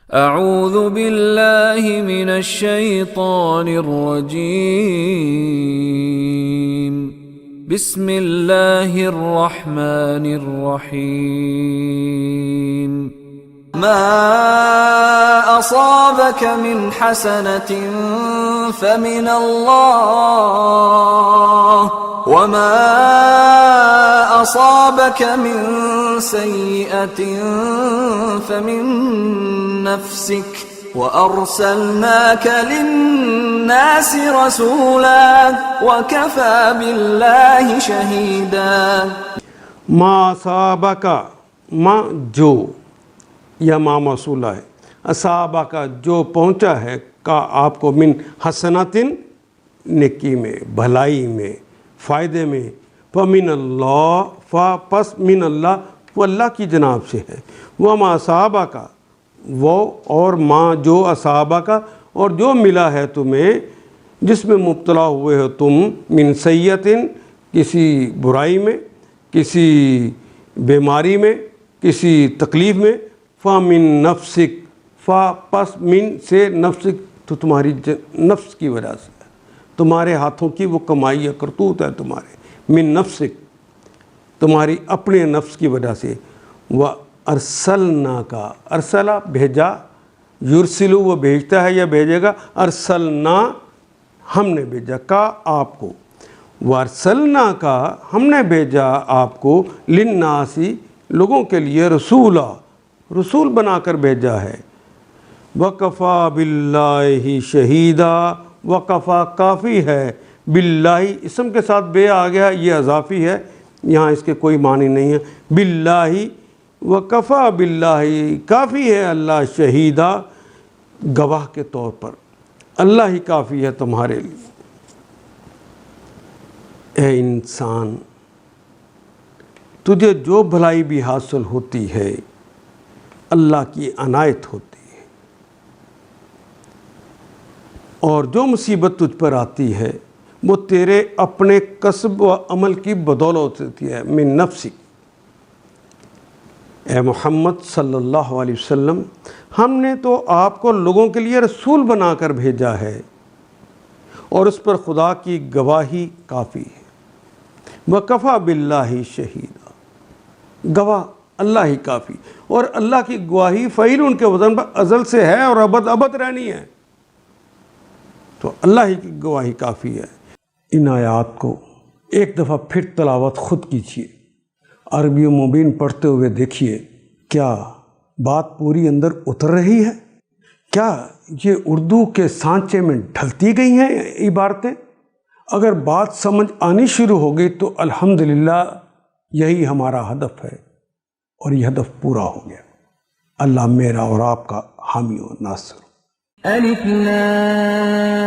اعوذ باللہ من الشیطان الرجیم بسم اللہ الرحمن الرحیم ما اصابك من حسنة فمن اللہ وما أصابك من سيئة فمن نفسك وأرسلناك للناس رسولا وكفى بالله شهيدا. ما أصابك ما جو یا ما موصولہ ہے، اصابہ کا جو پہنچا ہے کا آپ کو من حسناتن نیکی میں، بھلائی میں، فائدے میں، فمن اللہ پس من اللہ وہ اللہ کی جناب سے ہے، وما اصابہ کا وہ اور ما جو اصابہ کا اور جو ملا ہے تمہیں جس میں مبتلا ہوئے ہو تم من سیئتن کسی برائی میں، کسی بیماری میں، کسی تکلیف میں، فمن نفسک پس من سے نفسک تو تمہاری نفس کی وجہ سے، تمہارے ہاتھوں کی وہ کمائی یا کرتوت ہے تمہارے، من نفسک تمہاری اپنے نفس کی وجہ سے، وَأَرْسَلْنَا کا ارسلہ بھیجا، یرسلو وہ بھیجتا ہے یا بھیجے گا، ارسلنا ہم نے بھیجا کا آپ کو، وَأَرْسَلْنَا کا ہم نے بھیجا آپ کو لِلنَّاسِ لوگوں کے لیے رسولا رسول بنا کر بھیجا ہے، وَكَفَى بِاللَّهِ شَهِيدًا وَكَفَى کافی ہے، باللہ اسم کے ساتھ بے آ گیا، یہ اضافی ہے، یہاں اس کے کوئی معنی نہیں ہے، باللہ وَكَفَى باللہ کافی ہے اللہ شہیدہ گواہ کے طور پر، اللہ ہی کافی ہے تمہارے لیے۔ اے انسان تجھے جو بھلائی بھی حاصل ہوتی ہے اللہ کی عنایت ہوتی ہے، اور جو مصیبت تجھ پر آتی ہے وہ تیرے اپنے کسب و عمل کی بدولت ہوتی ہے، من نفسی۔ اے محمد صلی اللہ علیہ وسلم ہم نے تو آپ کو لوگوں کے لیے رسول بنا کر بھیجا ہے اور اس پر خدا کی گواہی کافی ہے، وَكَفَى بِاللَّهِ شَهِيدًا گواہ اللہ ہی کافی، اور اللہ کی گواہی فعیل ان کے وزن پر ازل سے ہے اور ابد رہنی ہے، تو اللہ ہی کی گواہی کافی ہے۔ ان آیات کو ایک دفعہ پھر تلاوت خود کیجیے، عربی مبین پڑھتے ہوئے دیکھیے کیا بات پوری اندر اتر رہی ہے، کیا یہ اردو کے سانچے میں ڈھلتی گئی ہیں عبارتیں؟ اگر بات سمجھ آنی شروع ہو گئی تو الحمدللہ یہی ہمارا ہدف ہے، اور یہ ہدف پورا ہو گیا۔ اللہ میرا اور آپ کا حامی و ناصر۔ الف لام